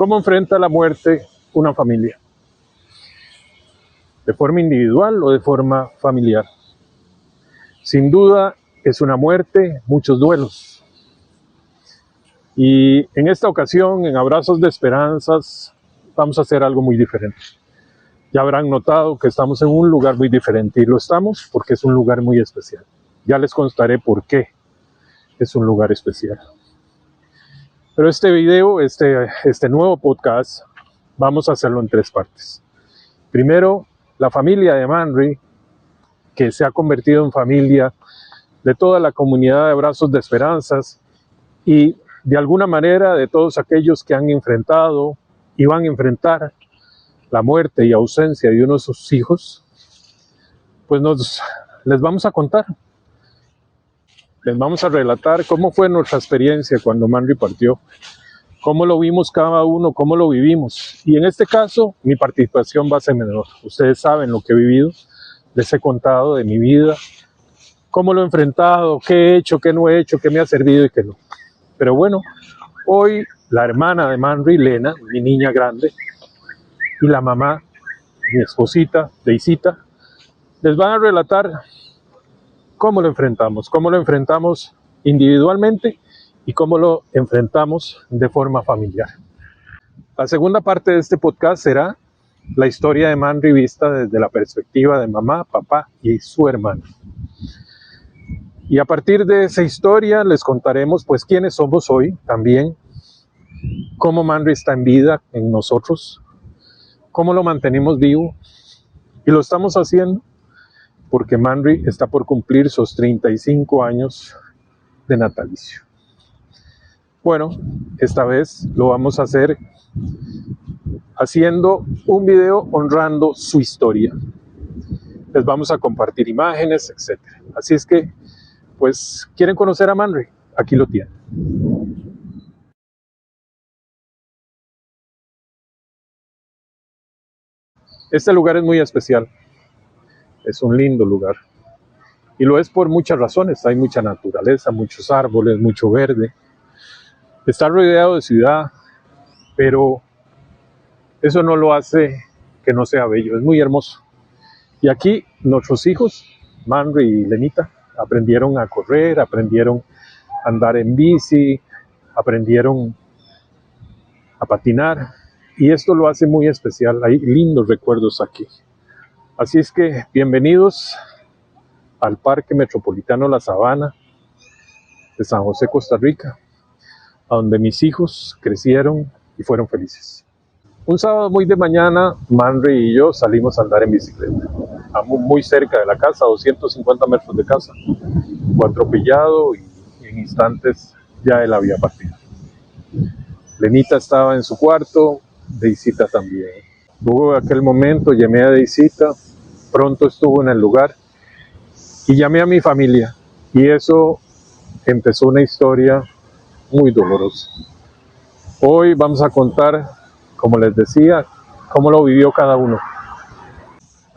¿Cómo enfrenta la muerte una familia? ¿De forma individual o de forma familiar? Sin duda es una muerte, muchos duelos. Y en esta ocasión, en Abrazos de Esperanzas, vamos a hacer algo muy diferente. Ya habrán notado que estamos en un lugar muy diferente, y lo estamos porque es un lugar muy especial. Ya les contaré por qué es un lugar especial. Pero este video, este nuevo podcast, vamos a hacerlo en 3 partes. Primero, la familia de Manri, que se ha convertido en familia de toda la comunidad de Abrazos de Esperanzas y de alguna manera de todos aquellos que han enfrentado y van a enfrentar la muerte y ausencia de uno de sus hijos, pues les vamos a contar. Les vamos a relatar cómo fue nuestra experiencia cuando Manri partió, cómo lo vimos cada uno, cómo lo vivimos. Y en este caso, mi participación va a ser menor. Ustedes saben lo que he vivido, les he contado de mi vida, cómo lo he enfrentado, qué he hecho, qué no he hecho, qué me ha servido y qué no. Pero bueno, hoy la hermana de Manri, Lena, mi niña grande, y la mamá, mi esposita, Deisita, les van a relatar cómo lo enfrentamos individualmente y cómo lo enfrentamos de forma familiar. La segunda parte de este podcast será la historia de Manri vista desde la perspectiva de mamá, papá y su hermano. Y a partir de esa historia les contaremos pues quiénes somos hoy también, cómo Manri está en vida en nosotros, cómo lo mantenemos vivo, y lo estamos haciendo porque Manri está por cumplir sus 35 años de natalicio. Bueno, esta vez lo vamos a hacer haciendo un video honrando su historia. Les vamos a compartir imágenes, etc. Así es que, pues, ¿quieren conocer a Manri? Aquí lo tienen. Este lugar es muy especial. Es un lindo lugar. Y lo es por muchas razones. Hay mucha naturaleza, muchos árboles, mucho verde. Está rodeado de ciudad, pero eso no lo hace que no sea bello. Es muy hermoso. Y aquí nuestros hijos, Manri y Lenita, aprendieron a correr, aprendieron a andar en bici, aprendieron a patinar. Y esto lo hace muy especial. Hay lindos recuerdos aquí. Así es que bienvenidos al Parque Metropolitano La Sabana de San José, Costa Rica, a donde mis hijos crecieron y fueron felices. Un sábado muy de mañana, Manri y yo salimos a andar en bicicleta, muy cerca de la casa, a 250 metros de casa. Fue atropellado y en instantes ya él había partido. Lenita estaba en su cuarto, Deisita también. Luego de aquel momento llamé a Deisita, pronto estuvo en el lugar y llamé a mi familia, y eso empezó una historia muy dolorosa. Hoy vamos a contar, como les decía, cómo lo vivió cada uno.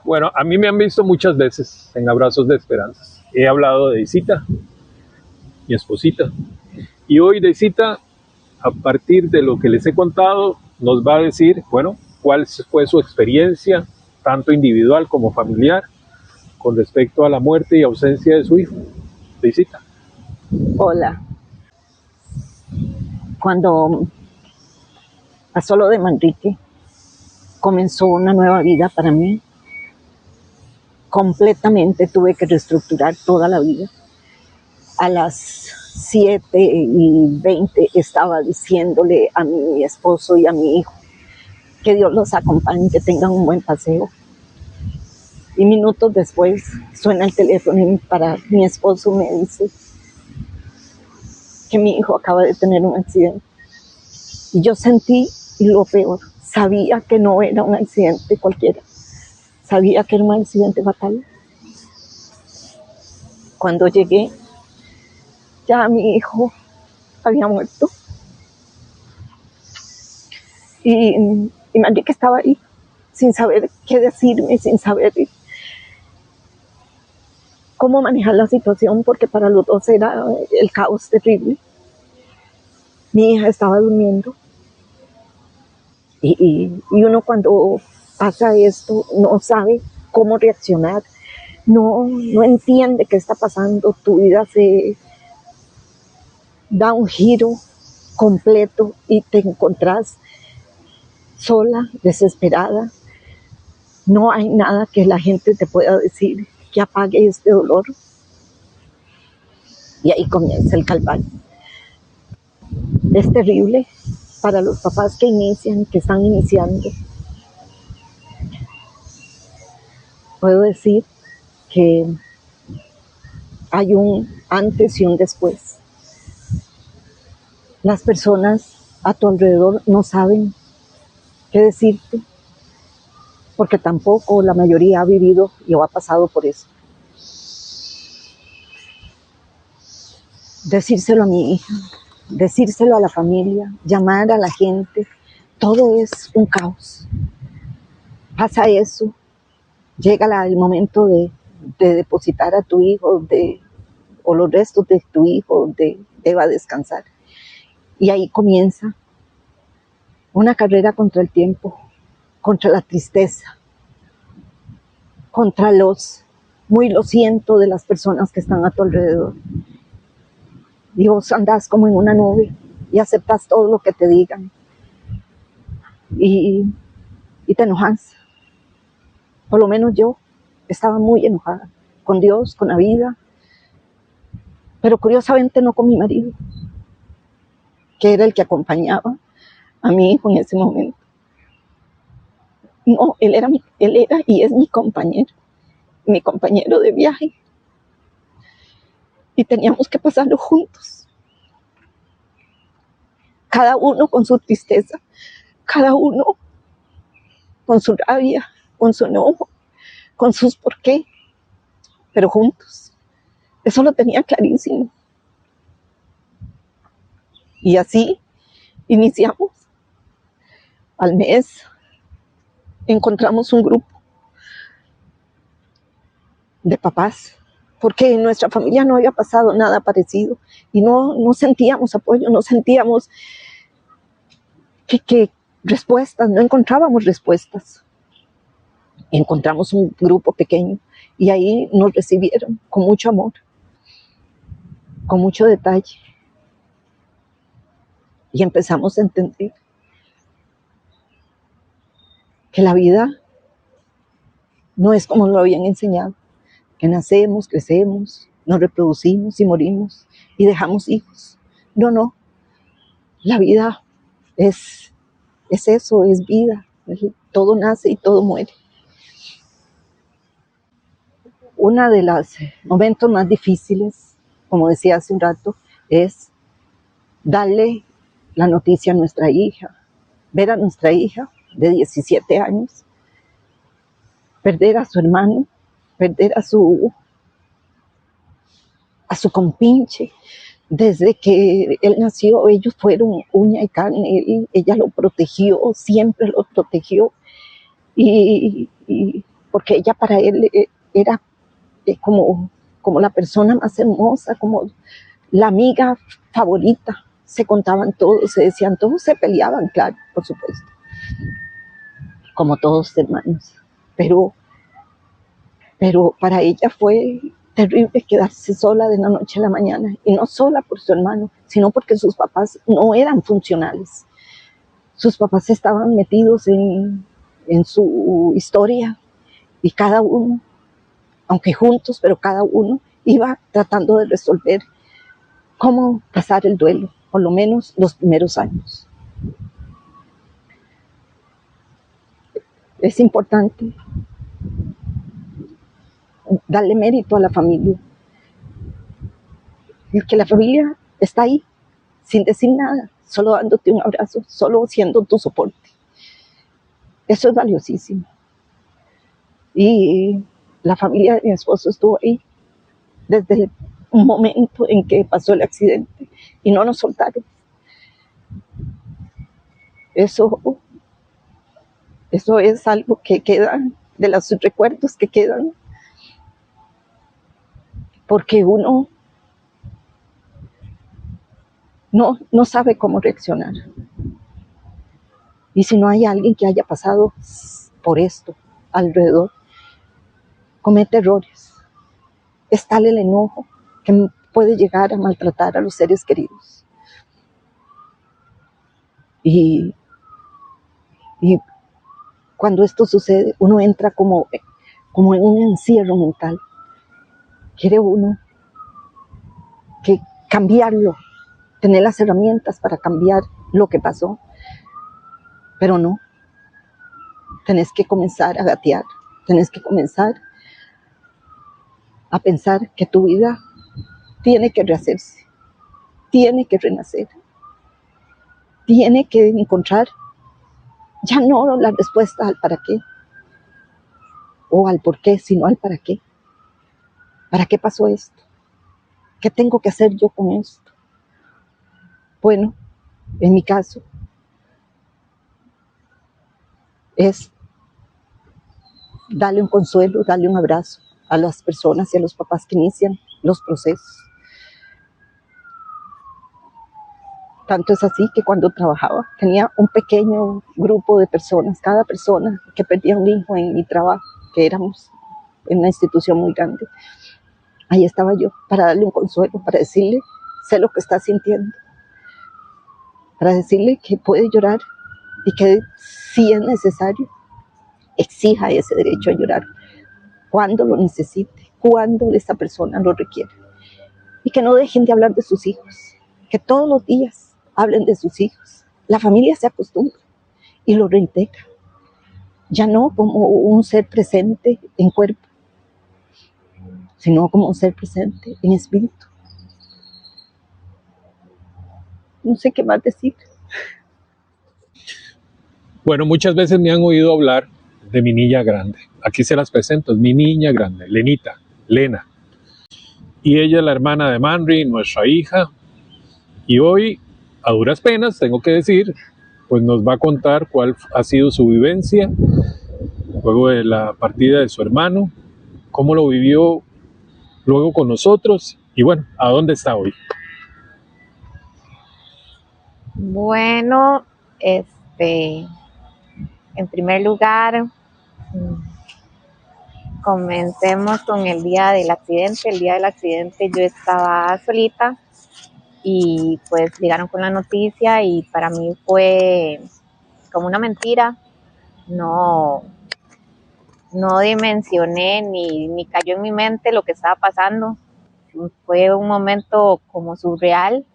Bueno, a mí me han visto muchas veces en Abrazos de Esperanzas. He hablado de Deisita, mi esposita. Y hoy Deisita, a partir de lo que les he contado, nos va a decir, bueno, cuál fue su experiencia, tanto individual como familiar, con respecto a la muerte y ausencia de su hijo. Deisita. Hola. Cuando pasó lo de Manrique, comenzó una nueva vida para mí. Completamente tuve que reestructurar toda la vida. A las 7:20 estaba diciéndole a mi esposo y a mi hijo que Dios los acompañe, que tengan un buen paseo. Y minutos después suena el teléfono y para mi esposo me dice que mi hijo acaba de tener un accidente. Y yo sentí lo peor. Sabía que no era un accidente cualquiera. Sabía que era un accidente fatal. Cuando llegué, ya mi hijo había muerto. Y Manrique estaba ahí, sin saber qué decirme, sin saber cómo manejar la situación, porque para los dos era el caos terrible. Mi hija estaba durmiendo. Y uno cuando pasa esto no sabe cómo reaccionar, no entiende qué está pasando, tu vida se da un giro completo y te encontrás sola, desesperada. No hay nada que la gente te pueda decir que apague este dolor. Y ahí comienza el calvario. Es terrible para los papás que inician, que están iniciando. Puedo decir que hay un antes y un después. Las personas a tu alrededor no saben qué decirte, porque tampoco la mayoría ha vivido y ha pasado por eso. Decírselo a mi hija, decírselo a la familia, llamar a la gente, todo es un caos. Pasa eso, llega el momento de depositar a tu hijo o los restos de tu hijo, deba descansar. Y ahí comienza una carrera contra el tiempo, contra la tristeza, contra muy lo siento de las personas que están a tu alrededor. Y vos andás como en una nube y aceptas todo lo que te digan. Y te enojas. Por lo menos yo estaba muy enojada con Dios, con la vida, pero curiosamente no con mi marido, que era el que acompañaba a mi hijo en ese momento. No, él era y es mi compañero de viaje. Y teníamos que pasarlo juntos. Cada uno con su tristeza, cada uno con su rabia, con su enojo, con sus por qué, pero juntos. Eso lo tenía clarísimo. Y así iniciamos. Al mes encontramos un grupo de papás, porque en nuestra familia no había pasado nada parecido y no sentíamos apoyo, no sentíamos que respuestas, no encontrábamos respuestas. Encontramos un grupo pequeño y ahí nos recibieron con mucho amor, con mucho detalle. Y empezamos a entender que la vida no es como lo habían enseñado, que nacemos, crecemos, nos reproducimos y morimos y dejamos hijos. No, la vida es eso, es vida, todo nace y todo muere. Uno de los momentos más difíciles, como decía hace un rato, es darle la noticia a nuestra hija, ver a nuestra hija de 17 años, perder a su hermano, perder a su compinche. Desde que él nació, ellos fueron uña y carne, ella lo protegió, siempre lo protegió, y porque ella para él era como la persona más hermosa, como la amiga favorita. Se contaban todos, se decían todos, se peleaban, claro, por supuesto, como todos hermanos, pero para ella fue terrible quedarse sola de la noche a la mañana, y no sola por su hermano, sino porque sus papás no eran funcionales. Sus papás estaban metidos en su historia, y cada uno, aunque juntos, pero cada uno iba tratando de resolver cómo pasar el duelo, por lo menos los primeros años. Es importante darle mérito a la familia, que la familia está ahí, sin decir nada, solo dándote un abrazo, solo siendo tu soporte. Eso es valiosísimo. Y la familia de mi esposo estuvo ahí desde el momento en que pasó el accidente y no nos soltaron. Eso es algo que queda de los recuerdos que quedan, porque uno no sabe cómo reaccionar. Y si no hay alguien que haya pasado por esto alrededor, comete errores. Es tal el enojo que puede llegar a maltratar a los seres queridos. Y cuando esto sucede, uno entra como en un encierro mental. Quiere uno que cambiarlo, tener las herramientas para cambiar lo que pasó, pero no. Tenés que comenzar a gatear, tenés que comenzar a pensar que tu vida tiene que rehacerse, tiene que renacer, tiene que encontrar ya no la respuesta al para qué o al por qué, sino al para qué. ¿Para qué pasó esto? ¿Qué tengo que hacer yo con esto? Bueno, en mi caso, es darle un consuelo, darle un abrazo a las personas y a los papás que inician los procesos. Tanto es así que cuando trabajaba tenía un pequeño grupo de personas, cada persona que perdía un hijo en mi trabajo, que éramos en una institución muy grande. Ahí estaba yo para darle un consuelo, para decirle, sé lo que está sintiendo, para decirle que puede llorar y que si es necesario, exija ese derecho a llorar cuando lo necesite, cuando esa persona lo requiere. Y que no dejen de hablar de sus hijos, que todos los días hablen de sus hijos. La familia se acostumbra y lo reintegra, ya no como un ser presente en cuerpo, sino como un ser presente en espíritu. No sé qué más decir. Bueno, muchas veces me han oído hablar de mi niña grande. Aquí se las presento, es mi niña grande, Lenita, Lena. Y ella es la hermana de Manry, nuestra hija. Y hoy, a duras penas, tengo que decir, pues nos va a contar cuál ha sido su vivencia luego de la partida de su hermano, cómo lo vivió luego con nosotros y bueno, a dónde está hoy. Bueno, en primer lugar, comencemos con el día del accidente. El día del accidente yo estaba solita y pues llegaron con la noticia y para mí fue como una mentira. No dimensioné ni cayó en mi mente lo que estaba pasando. Fue un momento como surreal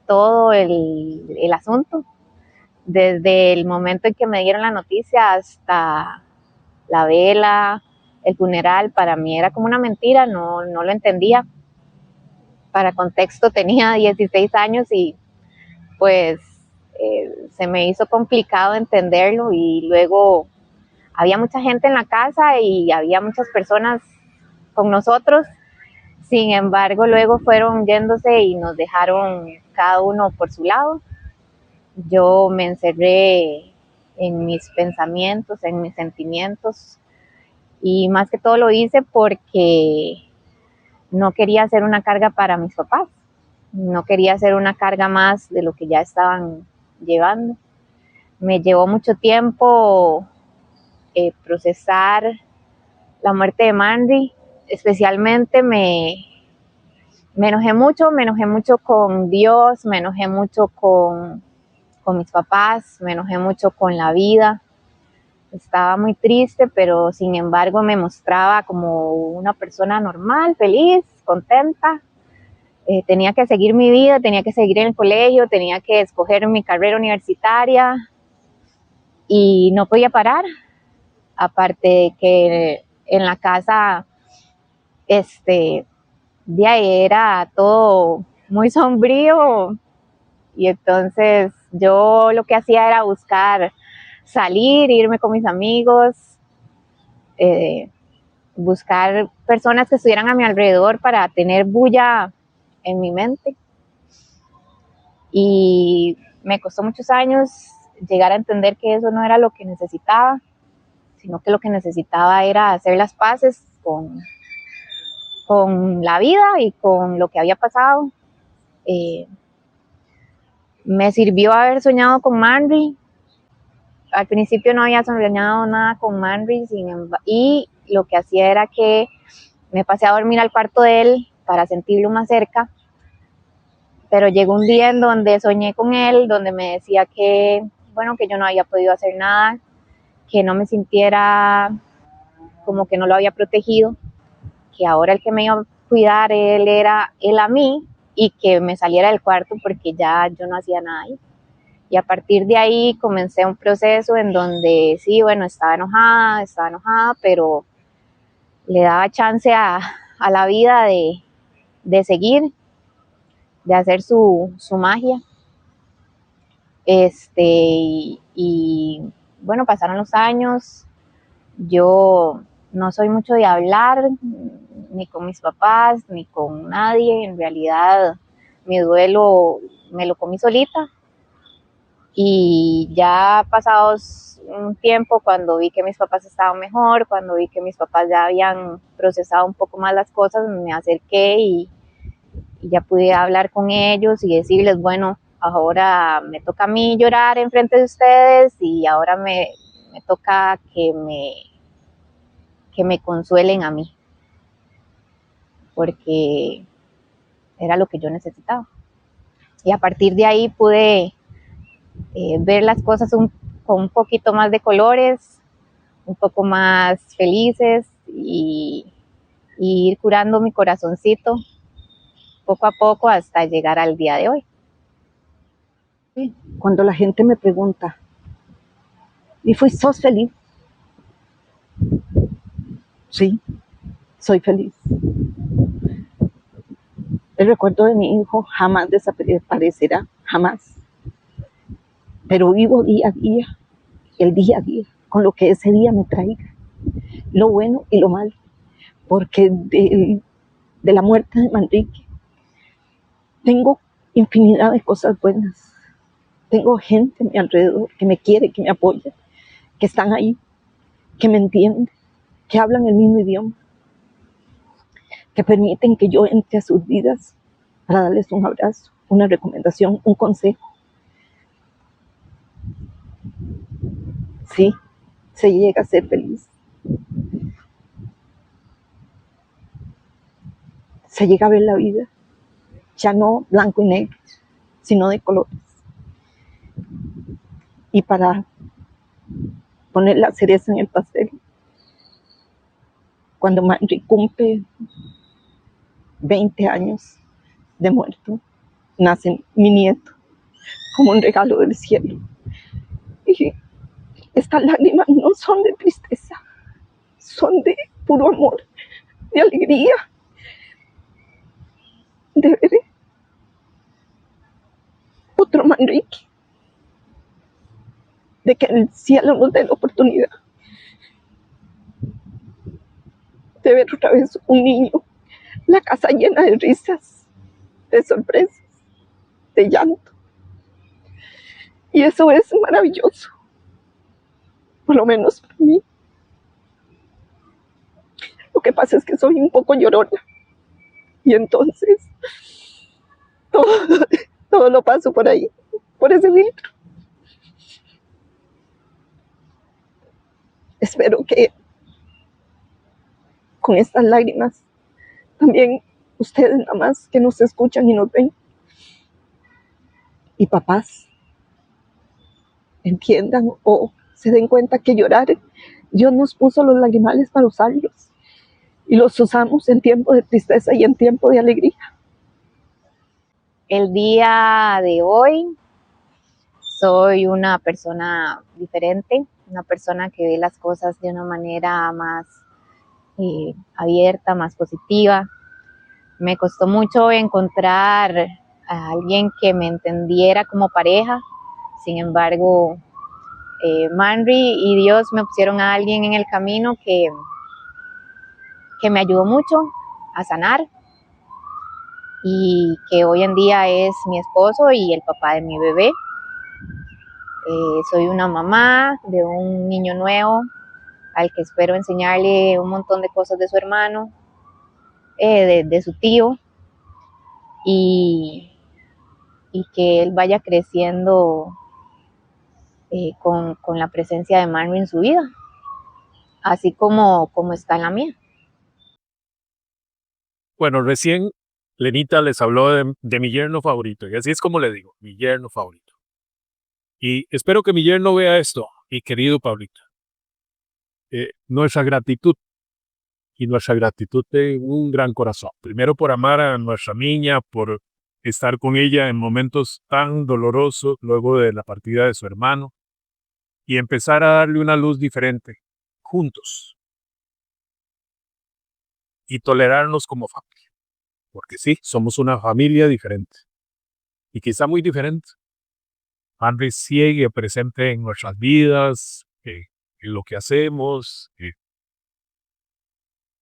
todo el asunto. Desde el momento en que me dieron la noticia hasta la vela, el funeral, para mí era como una mentira, no lo entendía. Para contexto, tenía 16 años y pues se me hizo complicado entenderlo y luego había mucha gente en la casa y había muchas personas con nosotros. Sin embargo, luego fueron yéndose y nos dejaron cada uno por su lado. Yo me encerré en mis pensamientos, en mis sentimientos y más que todo lo hice porque no quería hacer una carga para mis papás, no quería hacer una carga más de lo que ya estaban llevando. Me llevó mucho tiempo procesar la muerte de Manry, especialmente me enojé mucho con Dios, me enojé mucho con mis papás, me enojé mucho con la vida. Estaba muy triste, pero sin embargo me mostraba como una persona normal, feliz, contenta. Tenía que seguir mi vida, tenía que seguir en el colegio, tenía que escoger mi carrera universitaria y no podía parar. Aparte de que en la casa de ahí era todo muy sombrío y entonces yo lo que hacía era buscar salir, irme con mis amigos, buscar personas que estuvieran a mi alrededor para tener bulla en mi mente. Y me costó muchos años llegar a entender que eso no era lo que necesitaba, sino que lo que necesitaba era hacer las paces con la vida y con lo que había pasado. Me sirvió haber soñado con Manry, al principio no había soñado nada con Manry, y lo que hacía era que me pasé a dormir al cuarto de él para sentirlo más cerca, pero llegó un día en donde soñé con él, donde me decía que, bueno, que yo no había podido hacer nada, que no me sintiera como que no lo había protegido, que ahora el que me iba a cuidar él era él a mí, y que me saliera del cuarto porque ya yo no hacía nada ahí. Y a partir de ahí comencé un proceso en donde sí, bueno, estaba enojada, pero le daba chance a la vida de seguir, de hacer su magia. Y bueno, pasaron los años, yo no soy mucho de hablar, ni con mis papás, ni con nadie. En realidad, mi duelo me lo comí solita. Y ya pasados un tiempo, cuando vi que mis papás estaban mejor, cuando vi que mis papás ya habían procesado un poco más las cosas, me acerqué y ya pude hablar con ellos y decirles, bueno, ahora me toca a mí llorar enfrente de ustedes, y ahora me toca que me consuelen a mí, porque era lo que yo necesitaba. Y a partir de ahí pude ver las cosas con un poquito más de colores, un poco más felices, y ir curando mi corazoncito poco a poco hasta llegar al día de hoy. Cuando la gente me pregunta, ¿y sos feliz? Sí, soy feliz. El recuerdo de mi hijo jamás desaparecerá, jamás. Pero vivo día a día, el día a día, con lo que ese día me traiga, lo bueno y lo malo. Porque de la muerte de Manrique tengo infinidad de cosas buenas. Tengo gente a mi alrededor que me quiere, que me apoya, que están ahí, que me entienden, que hablan el mismo idioma, que permiten que yo entre a sus vidas para darles un abrazo, una recomendación, un consejo. Sí, se llega a ser feliz. Se llega a ver la vida, ya no blanco y negro, sino de colores. Y para poner la cereza en el pastel, cuando Manri cumple 20 años de muerto, nace mi nieto como un regalo del cielo. Y estas lágrimas no son de tristeza, son de puro amor, de alegría, de ver otro Manrique, de que el cielo nos dé la oportunidad de ver otra vez un niño, la casa llena de risas, de sorpresas, de llanto. Y eso es maravilloso, por lo menos para mí. Lo que pasa es que soy un poco llorona, y entonces todo lo paso por ahí, por ese filtro. Espero que con estas lágrimas también ustedes, nada más que nos escuchan y nos ven, y papás, entiendan o se den cuenta que llorar, Dios nos puso los lagrimales para usarlos, y los usamos en tiempo de tristeza y en tiempo de alegría. El día de hoy soy una persona diferente, una persona que ve las cosas de una manera más abierta, más positiva. Me costó mucho encontrar a alguien que me entendiera como pareja. Sin embargo, Manri y Dios me pusieron a alguien en el camino que me ayudó mucho a sanar, y que hoy en día es mi esposo y el papá de mi bebé. Soy una mamá de un niño nuevo al que espero enseñarle un montón de cosas de su hermano, de su tío, y que él vaya creciendo con la presencia de Manry en su vida, así como está en la mía. Bueno, recién Lenita les habló de mi yerno favorito, y así es como le digo, mi yerno favorito. Y espero que mi yerno vea esto, mi querido Pablito. Nuestra gratitud, y nuestra gratitud de un gran corazón. Primero por amar a nuestra niña, por estar con ella en momentos tan dolorosos, luego de la partida de su hermano, y empezar a darle una luz diferente, juntos, y tolerarnos como familia. Porque sí, somos una familia diferente, y quizá muy diferente. Manry sigue presente en nuestras vidas, en lo que hacemos, en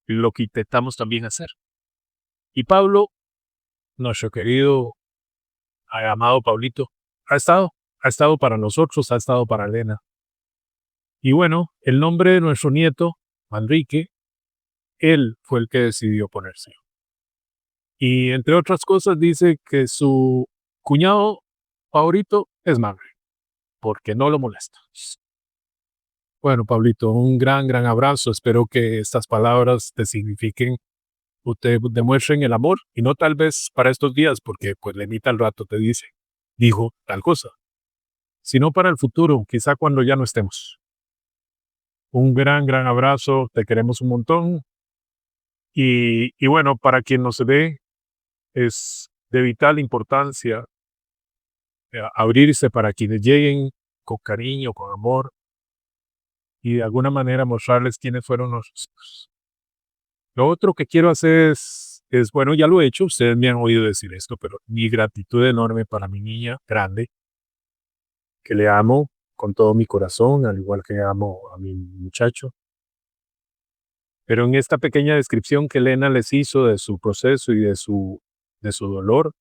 lo que intentamos también hacer. Y Pablo, nuestro querido, amado Pablito, ha estado para nosotros, ha estado para Elena. Y bueno, el nombre de nuestro nieto, Manrique, él fue el que decidió ponerse. Y entre otras cosas dice que su cuñado favorito es Manry, porque no lo molesta. Bueno, Pablito, un gran abrazo. Espero que estas palabras te signifiquen o te demuestren el amor, y no tal vez para estos días, porque pues Lenita al rato te dijo tal cosa, sino para el futuro, quizá cuando ya no estemos. Un gran abrazo, te queremos un montón. Y bueno, para quien nos ve, es de vital importancia abrirse para quienes lleguen con cariño, con amor, y de alguna manera mostrarles quiénes fueron nuestros hijos. Lo otro que quiero hacer es, bueno, ya lo he hecho, ustedes me han oído decir esto, pero mi gratitud enorme para mi niña grande, que le amo con todo mi corazón, al igual que amo a mi muchacho. Pero en esta pequeña descripción que Elena les hizo de su proceso y de su dolor,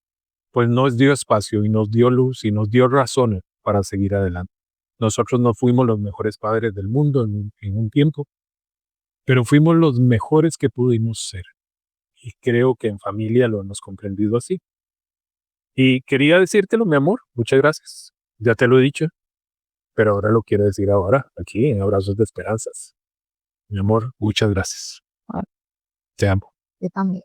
pues nos dio espacio y nos dio luz y nos dio razones para seguir adelante. Nosotros no fuimos los mejores padres del mundo en un tiempo, pero fuimos los mejores que pudimos ser. Y creo que en familia lo hemos comprendido así. Y quería decírtelo, mi amor, muchas gracias. Ya te lo he dicho, pero ahora lo quiero decir ahora, aquí en Abrazos de Esperanzas. Mi amor, muchas gracias. Te amo. Yo también.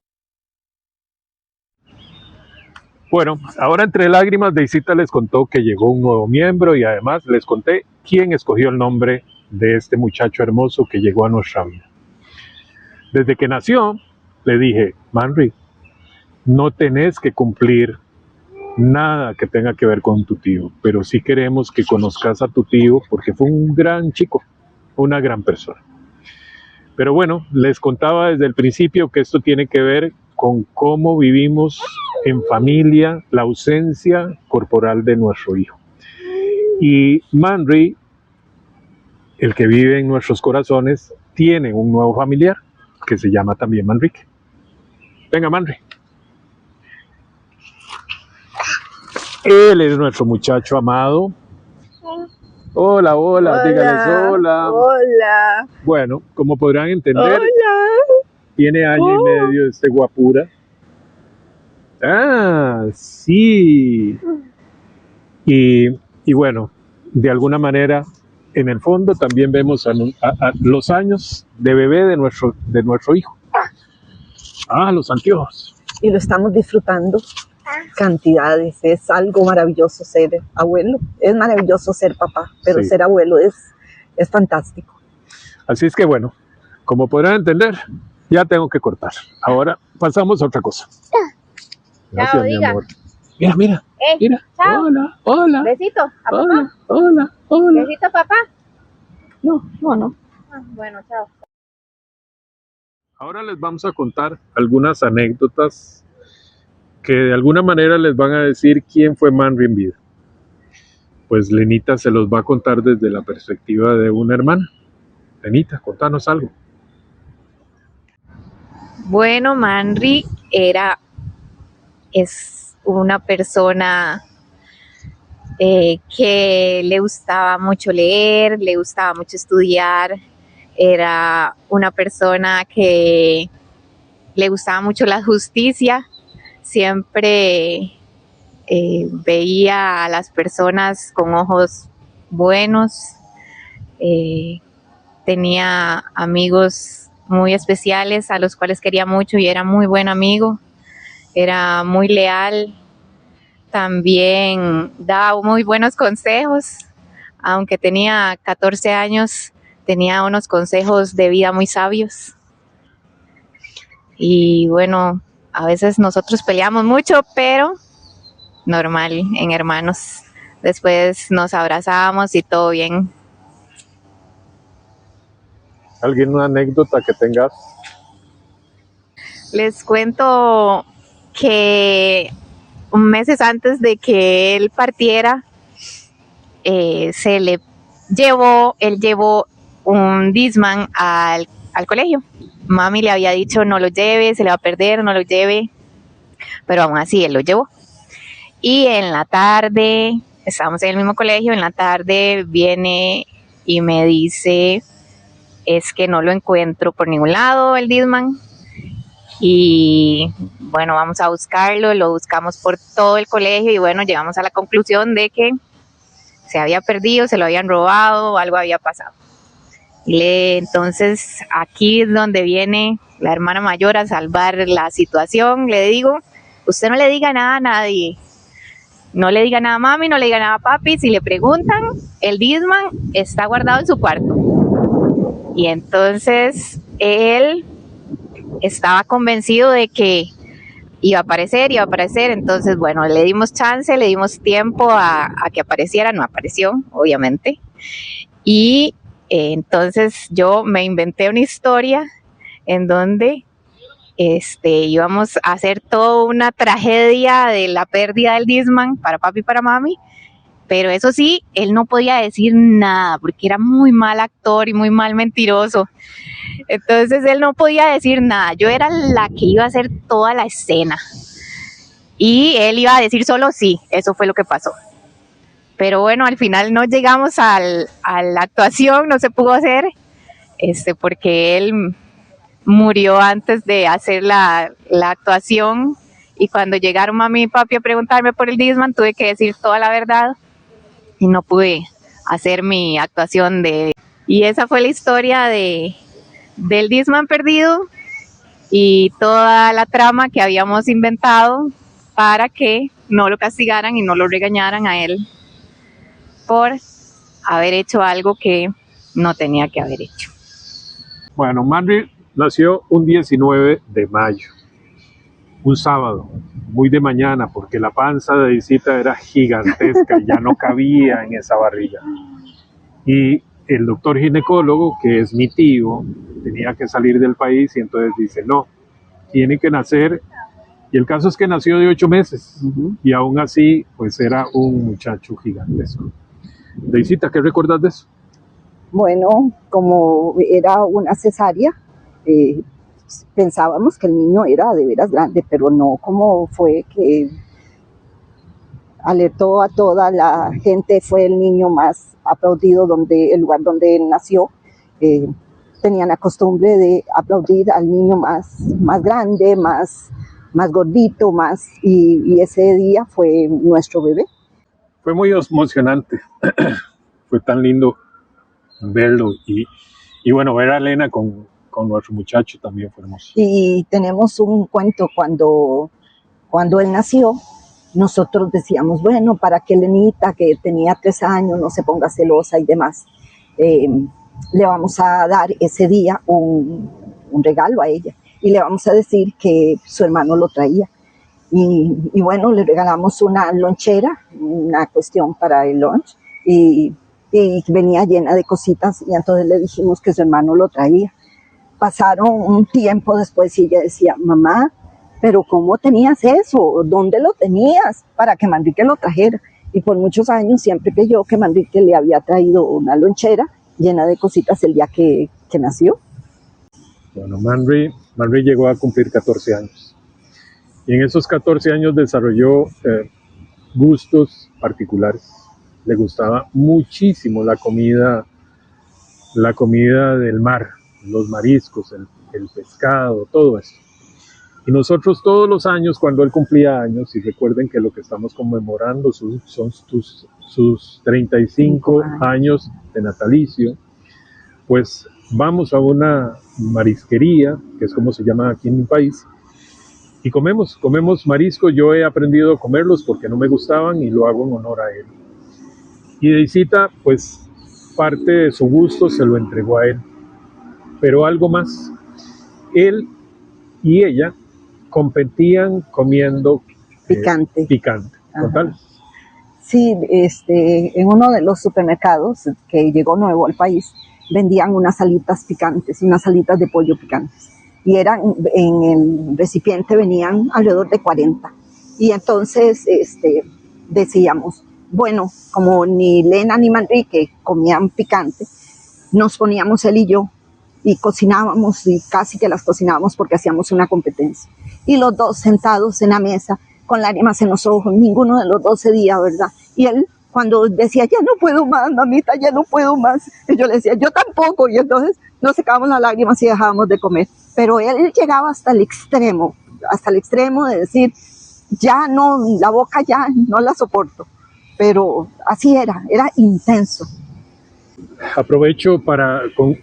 Bueno, ahora entre lágrimas, Deisita les contó que llegó un nuevo miembro, y además les conté quién escogió el nombre de este muchacho hermoso que llegó a nuestra vida. Desde que nació, le dije, Manry, no tenés que cumplir nada que tenga que ver con tu tío, pero sí queremos que conozcas a tu tío porque fue un gran chico, una gran persona. Pero bueno, les contaba desde el principio que esto tiene que ver con cómo vivimos en familia la ausencia corporal de nuestro hijo. Y Manry, el que vive en nuestros corazones, tiene un nuevo familiar que se llama también Manrique. Venga, Manry. Él es nuestro muchacho amado. Hola, dígales hola. Hola. Bueno, como podrán entender, Hola. tiene año y medio este guapura. Ah, sí. Y bueno, de alguna manera, en el fondo también vemos a los años de bebé de nuestro hijo. Ah, los anteojos. Y lo estamos disfrutando cantidades. Es algo maravilloso ser abuelo. Es maravilloso ser papá, pero Sí. ser abuelo es fantástico. Así es que bueno, como podrán entender, ya tengo que cortar. Ahora pasamos a otra cosa. Gracias, Chao, mi diga. amor. Mira, mira. Chao. Hola. Besito a papá. Hola. Besito a papá. No. Bueno, chao. Ahora les vamos a contar algunas anécdotas que de alguna manera les van a decir quién fue Manry en vida. Pues Lenita se los va a contar desde la perspectiva de una hermana. Lenita, contanos algo. Bueno, Manry es una persona que le gustaba mucho leer, le gustaba mucho estudiar, era una persona que le gustaba mucho la justicia, siempre veía a las personas con ojos buenos. Tenía amigos muy especiales a los cuales quería mucho y era muy buen amigo. Era muy leal. También daba muy buenos consejos. Aunque tenía 14 años, tenía unos consejos de vida muy sabios. Y bueno, a veces nosotros peleamos mucho, pero normal, en hermanos. Después nos abrazamos y todo bien. ¿Alguna anécdota que tengas? Les cuento que meses antes de que él partiera, él llevó un Discman al colegio. Mami le había dicho no lo lleve, se le va a perder, no lo lleve, pero aún así él lo llevó. Y en la tarde, estábamos en el mismo colegio, en la tarde viene y me dice, es que no lo encuentro por ningún lado el Discman. Y bueno, vamos a buscarlo, lo buscamos por todo el colegio y bueno, llegamos a la conclusión de que se había perdido, se lo habían robado, algo había pasado. Entonces aquí es donde viene la hermana mayor a salvar la situación. Le digo, usted no le diga nada a nadie, no le diga nada a mami, no le diga nada a papi. Si le preguntan, el Discman está guardado en su cuarto. Y entonces él estaba convencido de que iba a aparecer. Entonces bueno, le dimos chance, le dimos tiempo a que apareciera. No apareció, obviamente. Y entonces yo me inventé una historia en donde íbamos a hacer toda una tragedia de la pérdida del Discman para papi y para mami, pero eso sí, él no podía decir nada porque era muy mal actor y muy mal mentiroso. Entonces él no podía decir nada, yo era la que iba a hacer toda la escena y él iba a decir solo sí. Eso fue lo que pasó. Pero bueno, al final no llegamos a la actuación, no se pudo hacer, porque él murió antes de hacer la actuación. Y cuando llegaron mami y papi a preguntarme por el Discman, tuve que decir toda la verdad y no pude hacer mi actuación y esa fue la historia del Discman perdido y toda la trama que habíamos inventado para que no lo castigaran y no lo regañaran a él por haber hecho algo que no tenía que haber hecho. Bueno, Manri nació un 19 de mayo, un sábado, muy de mañana, porque la panza de Isita era gigantesca y ya no cabía en esa barriga. Y el doctor ginecólogo, que es mi tío, tenía que salir del país y entonces dice, no, tiene que nacer. Y el caso es que nació de 8 meses y aún así, pues era un muchacho gigantesco. Deisita, ¿qué recuerdas de eso? Bueno, como era una cesárea, pensábamos que el niño era de veras grande, pero no como fue que alertó a toda la gente. Fue el niño más aplaudido el lugar donde él nació. Tenían la costumbre de aplaudir al niño más grande, más gordito, y ese día fue nuestro bebé. Fue muy emocionante, fue tan lindo verlo y bueno, ver a Elena con nuestro muchacho también fue hermoso. Y tenemos un cuento cuando él nació. Nosotros decíamos, bueno, para que Elenita, que tenía 3 años, no se ponga celosa y demás, le vamos a dar ese día un regalo a ella y le vamos a decir que su hermano lo traía. Y bueno, le regalamos una lonchera, una cuestión para el lunch, y venía llena de cositas, y entonces le dijimos que su hermano lo traía. Pasaron un tiempo después y ella decía, mamá, pero ¿cómo tenías eso? ¿Dónde lo tenías? Para que Manrique lo trajera. Y por muchos años siempre creyó que Manrique le había traído una lonchera llena de cositas el día que nació. Bueno, Manri llegó a cumplir 14 años. Y en esos 14 años desarrolló gustos particulares. Le gustaba muchísimo la comida del mar, los mariscos, el pescado, todo eso. Y nosotros todos los años, cuando él cumplía años, y recuerden que lo que estamos conmemorando son sus 35 años de natalicio, pues vamos a una marisquería, que es como se llama aquí en mi país, y comemos marisco. Yo he aprendido a comerlos porque no me gustaban y lo hago en honor a él. Y Deisita, pues parte de su gusto se lo entregó a él. Pero algo más, él y ella competían comiendo picante. Total. Sí, en uno de los supermercados que llegó nuevo al país, vendían unas alitas picantes, unas alitas de pollo picantes. Y eran, en el recipiente venían alrededor de 40. Y entonces decíamos, bueno, como ni Lena ni Manrique comían picante, nos poníamos él y yo y cocinábamos, y casi que las cocinábamos porque hacíamos una competencia. Y los dos sentados en la mesa, con lágrimas en los ojos, ninguno de los dos cedía, ¿verdad? Y él, cuando decía, ya no puedo más, mamita, ya no puedo más, y yo le decía, yo tampoco, y entonces nos secábamos las lágrimas y dejábamos de comer. Pero él llegaba hasta el extremo de decir, ya no, la boca ya no la soporto. Pero así era intenso. Aprovecho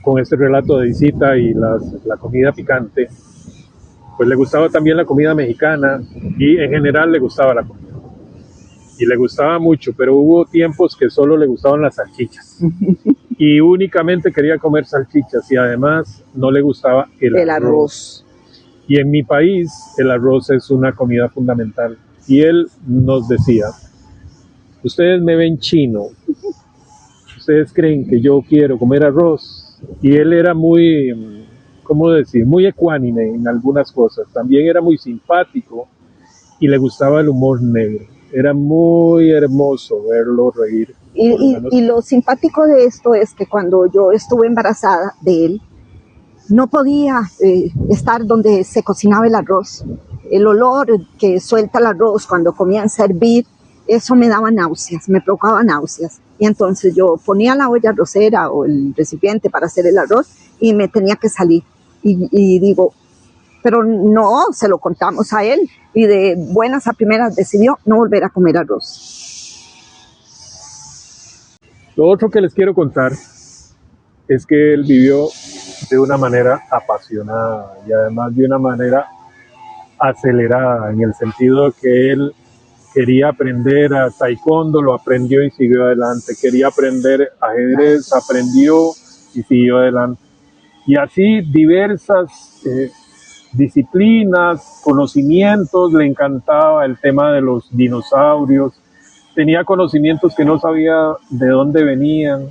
con este relato de Deisita y la comida picante, pues le gustaba también la comida mexicana y en general le gustaba la comida. Y le gustaba mucho, pero hubo tiempos que solo le gustaban las salchichas. Y únicamente quería comer salchichas y además no le gustaba el arroz. Y en mi país el arroz es una comida fundamental. Y él nos decía, ustedes me ven chino, ustedes creen que yo quiero comer arroz. Y él era muy, ¿cómo decir?, muy ecuánime en algunas cosas. También era muy simpático y le gustaba el humor negro. Era muy hermoso verlo reír. Y lo simpático de esto es que cuando yo estuve embarazada de él, no podía estar donde se cocinaba el arroz. El olor que suelta el arroz cuando comienza a hervir, eso me daba náuseas, me provocaba náuseas. Y entonces yo ponía la olla arrocera o el recipiente para hacer el arroz y me tenía que salir. Y digo, pero no, se lo contamos a él y de buenas a primeras decidió no volver a comer arroz. Lo otro que les quiero contar es que él vivió de una manera apasionada y además de una manera acelerada, en el sentido de que él quería aprender a taekwondo, lo aprendió y siguió adelante. Quería aprender ajedrez, aprendió y siguió adelante. Y así diversas disciplinas, conocimientos, le encantaba el tema de los dinosaurios, tenía conocimientos que no sabía de dónde venían.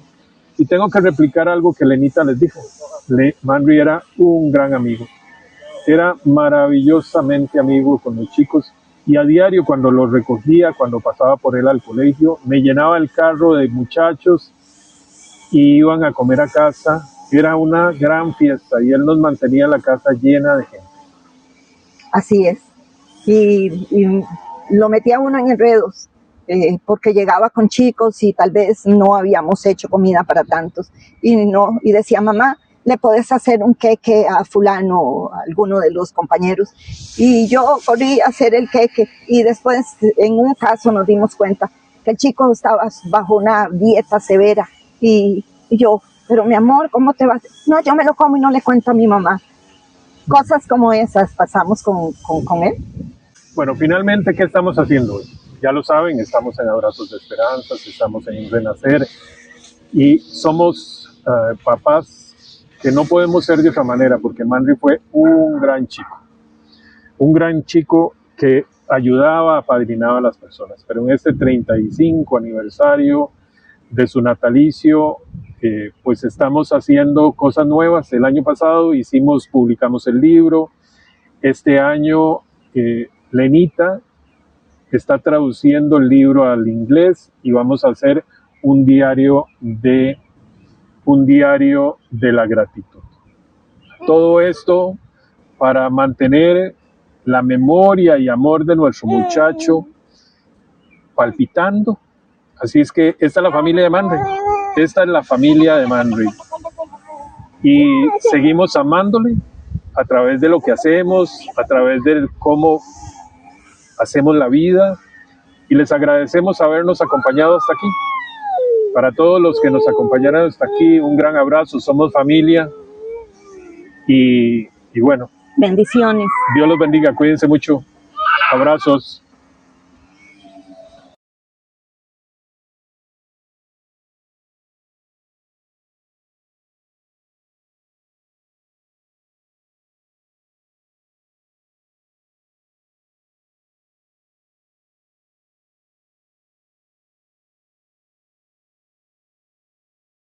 Y tengo que replicar algo que Lenita les dijo. Manri era un gran amigo, era maravillosamente amigo con los chicos y a diario cuando los recogía, cuando pasaba por él al colegio, me llenaba el carro de muchachos y iban a comer a casa. Era una gran fiesta y él nos mantenía la casa llena de gente. Así es. Y lo metía uno en enredos, porque llegaba con chicos y tal vez no habíamos hecho comida para tantos. Y decía, mamá, ¿le podés hacer un queque a fulano o a alguno de los compañeros? Y yo corrí a hacer el queque y después en un caso nos dimos cuenta que el chico estaba bajo una dieta severa y yo, pero mi amor, ¿cómo te vas? No, yo me lo como y no le cuento a mi mamá. Cosas como esas pasamos con él. Bueno, finalmente, ¿qué estamos haciendo hoy? Ya lo saben, estamos en Abrazos de Esperanzas, estamos en Renacer y somos papás que no podemos ser de otra manera porque Manri fue un gran chico que ayudaba, apadrinaba a las personas, pero en este 35 aniversario de su natalicio, pues estamos haciendo cosas nuevas. El año pasado publicamos el libro. Este año Lenita está traduciendo el libro al inglés y vamos a hacer un diario de la gratitud. Todo esto para mantener la memoria y amor de nuestro muchacho palpitando. Así es que esta es la familia de Manri. Esta es la familia de Manri. Y seguimos amándole a través de lo que hacemos, a través de cómo hacemos la vida, y les agradecemos habernos acompañado hasta aquí. Para todos los que nos acompañaron hasta aquí, un gran abrazo, somos familia, y bueno, Bendiciones. Dios los bendiga, cuídense mucho, abrazos.